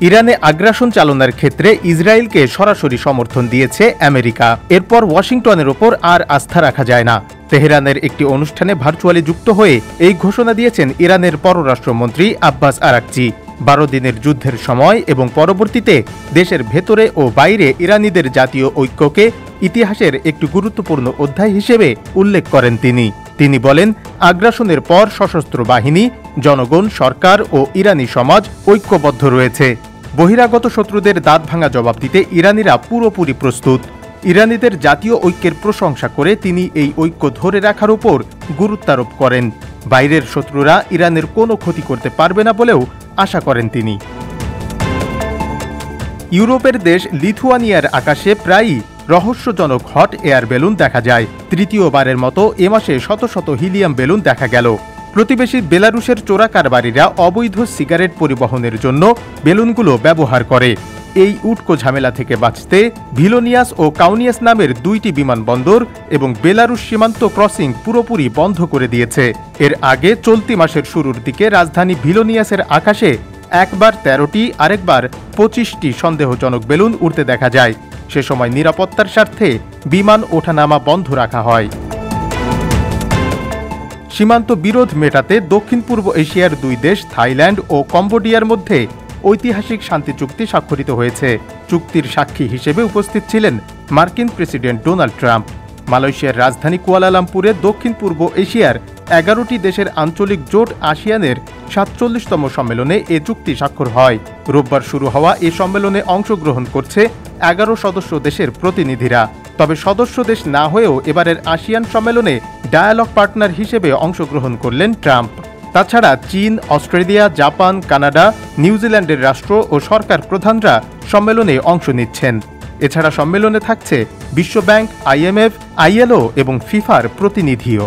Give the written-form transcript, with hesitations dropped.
ইরানে আগ্রাসন চালানোর ক্ষেত্রে ইসরায়েলকে সরাসরি সমর্থন দিয়েছে আমেরিকা। এরপর ওয়াশিংটনের ওপর আর আস্থা রাখা যায় না। তেহরানের একটি অনুষ্ঠানে ভার্চুয়ালি যুক্ত হয়ে এই ঘোষণা দিয়েছেন ইরানের পররাষ্ট্রমন্ত্রী আব্বাস আরাকচি। 12 দিনের যুদ্ধের সময় এবং পরবর্তীতে দেশের ভেতরে ও বাইরে ইরানিদের জাতীয় ঐক্যকে ইতিহাসের একটি গুরুত্বপূর্ণ অধ্যায় হিসেবে উল্লেখ করেন তিনি বলেন, আগ্রাসনের পর সশস্ত্র বাহিনী, জনগণ, সরকার ও ইরানি সমাজ ঐক্যবদ্ধ রয়েছে। বহিরাগত শত্রুদের দাঁত ভাঙা জবাব দিতে ইরানিরা পুরোপুরি প্রস্তুত। ইরানিদের জাতীয় ঐক্যের প্রশংসা করে তিনি এই ঐক্য ধরে রাখার উপর গুরুত্বারোপ করেন। বাইরের শত্রুরা ইরানের কোনো ক্ষতি করতে পারবে না বলেও আশা করেন তিনি। ইউরোপের দেশ লিথুয়ানিয়ার আকাশে প্রায়ই রহস্যজনক হট এয়ার বেলুন দেখা যায়। তৃতীয়বারের মতো এ মাসে শত শত হিলিয়াম বেলুন দেখা গেল। প্রতিবেশী বেলারুশের চোরা কারবারিরা অবৈধ সিগারেট পরিবহনের জন্য বেলুনগুলো ব্যবহার করে। এই উটকো ঝামেলা থেকে বাঁচতে ভিলোনিয়াস ও কাউনিয়াস নামের 2টি বিমানবন্দর এবং বেলারুশ সীমান্ত ক্রসিং পুরোপুরি বন্ধ করে দিয়েছে। এর আগে চলতি মাসের শুরুর দিকে রাজধানী ভিলোনিয়াসের আকাশে একবার 13টি, আরেকবার 25টি সন্দেহজনক বেলুন উড়তে দেখা যায়। সে সময় নিরাপত্তার স্বার্থে বিমান ওঠানামা বন্ধ রাখা হয়। সীমান্ত বিরোধ মেটাতে দক্ষিণ পূর্ব এশিয়ার 2 দেশ থাইল্যান্ড ও কম্বোডিয়ার মধ্যে ঐতিহাসিক শান্তি চুক্তি স্বাক্ষরিত হয়েছে। চুক্তির সাক্ষী হিসেবে উপস্থিত ছিলেন মার্কিন প্রেসিডেন্ট ডোনাল্ড ট্রাম্প। মালয়েশিয়ার রাজধানী কুয়ালালামপুরে দক্ষিণ পূর্ব এশিয়ার 11টি দেশের আঞ্চলিক জোট আসিয়ানের 47তম সম্মেলনে এ চুক্তি স্বাক্ষর হয়। রোববার শুরু হওয়া এ সম্মেলনে অংশগ্রহণ করছে 11 সদস্য দেশের প্রতিনিধিরা। তবে সদস্য দেশ না হয়েও এবারের আসিয়ান সম্মেলনে ডায়ালগ পার্টনার হিসেবে অংশগ্রহণ করলেন ট্রাম্প। তাছাড়া চীন, অস্ট্রেলিয়া, জাপান, কানাডা, নিউজিল্যান্ডের রাষ্ট্র ও সরকার প্রধানরা সম্মেলনে অংশ নিচ্ছেন। এছাড়া সম্মেলনে থাকছে বিশ্বব্যাংক, IMF, ILO এবং ফিফার প্রতিনিধিও।